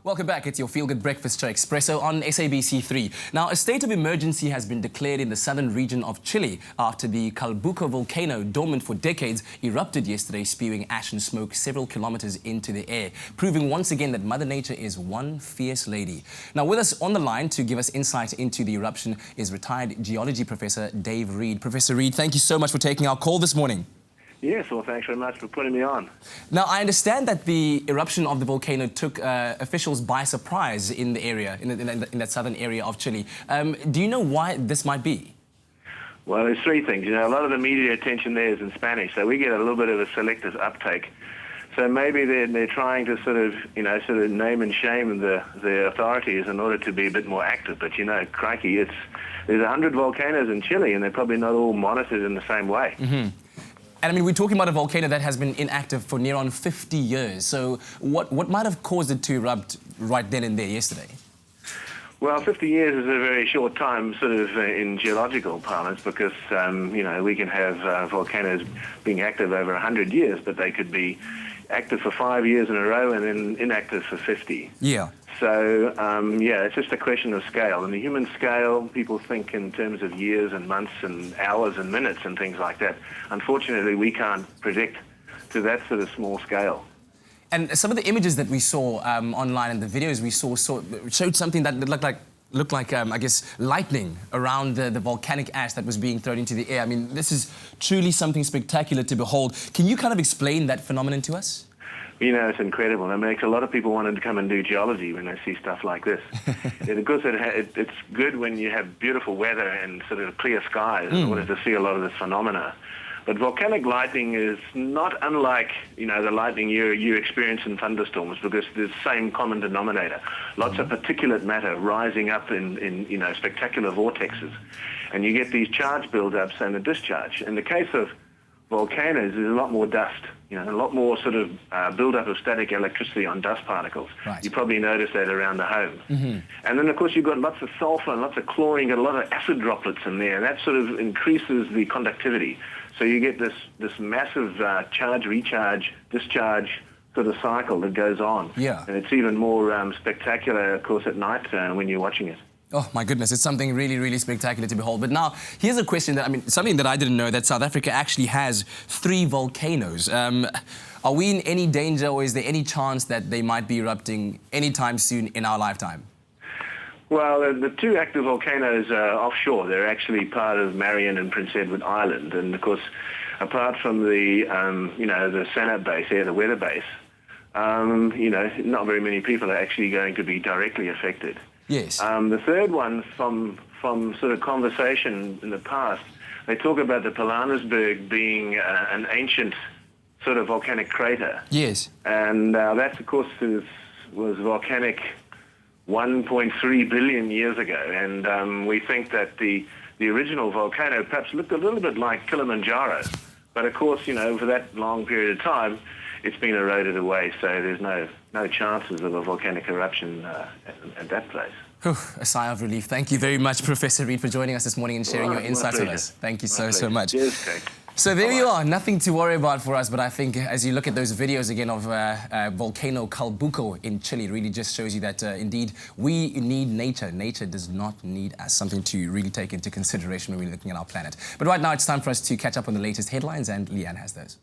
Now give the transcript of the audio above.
Welcome back. It's your feel-good breakfast show, Expresso, on SABC3. Now, a state of emergency has been declared in the southern region of Chile after the Calbuco volcano, dormant for decades, erupted yesterday, spewing ash and smoke several kilometers into the air, proving once again that Mother Nature is one fierce lady. Now, with us on the line to give us insight into the eruption is retired geology professor Dave Reid. Professor Reid, thank you so much for taking our call this morning. Yes, well, thanks very much for putting me on. Now, I understand that the eruption of the volcano took officials by surprise in the area, in that southern area of Chile. Do you know why this might be? Well, there's three things. You know, a lot of the media attention there is in Spanish, so we get a little bit of a selective uptake. So maybe they're trying to sort of name and shame the authorities in order to be a bit more active. But, you know, crikey, there's 100 volcanoes in Chile, and they're probably not all monitored in the same way. Mm-hmm. And I mean, we're talking about a volcano that has been inactive for near on 50 years. So what might have caused it to erupt right then and there yesterday? Well, 50 years is a very short time, sort of, in geological parlance, because, you know, we can have volcanoes being active over 100 years, but they could be active for 5 years in a row and then inactive for 50. Yeah. So, yeah, it's just a question of scale. In the human scale, people think in terms of years and months and hours and minutes and things like that. Unfortunately, we can't predict to that sort of small scale. And some of the images that we saw online and the videos we saw showed something that looked like I guess, lightning around the volcanic ash that was being thrown into the air. I mean, this is truly something spectacular to behold. Can you kind of explain that phenomenon to us? You know, it's incredible. It makes a lot of people want to come and do geology when they see stuff like this. Of course, it's good when you have beautiful weather and sort of clear skies in order to see a lot of this phenomena. But volcanic lightning is not unlike, you know, the lightning you experience in thunderstorms, because there's the same common denominator. Lots of particulate matter rising up in you know, spectacular vortexes. And you get these charge build-ups and a discharge. In the case of volcanoes, there's a lot more dust, you know, a lot more sort of build-up of static electricity on dust particles. Right. You probably notice that around the home. Mm-hmm. And then, of course, you've got lots of sulfur and lots of chlorine, got a lot of acid droplets in there, and that sort of increases the conductivity. So you get this massive charge, recharge, discharge sort of cycle that goes on. Yeah. And it's even more spectacular, of course, at night when you're watching it. Oh, my goodness, it's something really, really spectacular to behold. But now, here's a question that, I mean, something that I didn't know, that South Africa actually has 3 volcanoes. Are we in any danger, or is there any chance that they might be erupting anytime soon in our lifetime? Well, the 2 active volcanoes are offshore. They're actually part of Marion and Prince Edward Island. And, of course, apart from the, you know, the Sanat base here, the weather base, you know, not very many people are actually going to be directly affected. Yes. The third one, from sort of conversation in the past, they talk about the Pilanesberg being an ancient sort of volcanic crater. Yes. And that, of course, was volcanic 1.3 billion years ago. And we think that the original volcano perhaps looked a little bit like Kilimanjaro. But, of course, you know, for that long period of time, it's been eroded away, so there's no chances of a volcanic eruption at that place. A sigh of relief. Thank you very much, Professor Reid, for joining us this morning and sharing your insights with us. Thank you so much. Cheers, Kate. So there you are, nothing to worry about for us, but I think as you look at those videos again of Volcano Calbuco in Chile, it really just shows you that indeed we need nature. Nature does not need us, something to really take into consideration when we're looking at our planet. But right now it's time for us to catch up on the latest headlines, and Leigh-Anne has those.